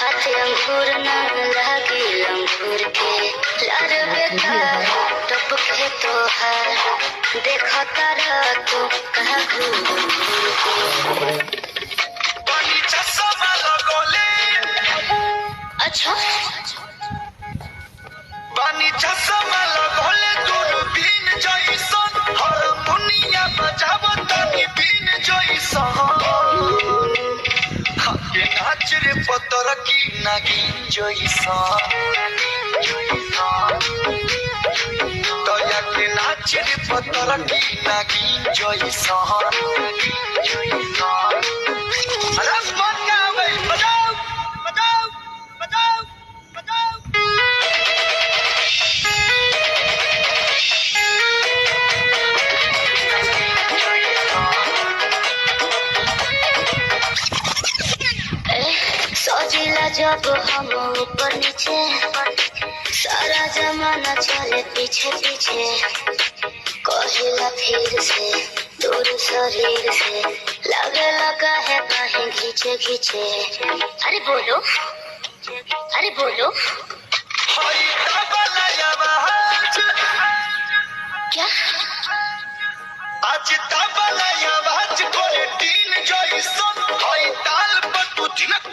हाथे अंगूर ना लागे अंगूर के लार बेकार टपके तोहार देखो तारा तू कहा घूर के पानी चश्मा लगोले अच्छा पानी चश्मा लगोले दूरबीन जइसन हारमोनिया बजावतानी बीन जइसन के नाच रे पतर की नागिन जइसन दया के नाच रे पतर की नागिन जइसन अरे बजाओ बजाओ बजाओ बजाओ बजाओ सोचिला जब हम ऊपर नीचे सारा जमाना चले पीछे पीछे कहिला फिर से दूर शरीर से लगे लगा है कहीं खींचे खींचे अरे बोलो हाय तबला आवाज क्या आज तबला आवाज कोई टीन जइसन हाय ताल पर तू थिनक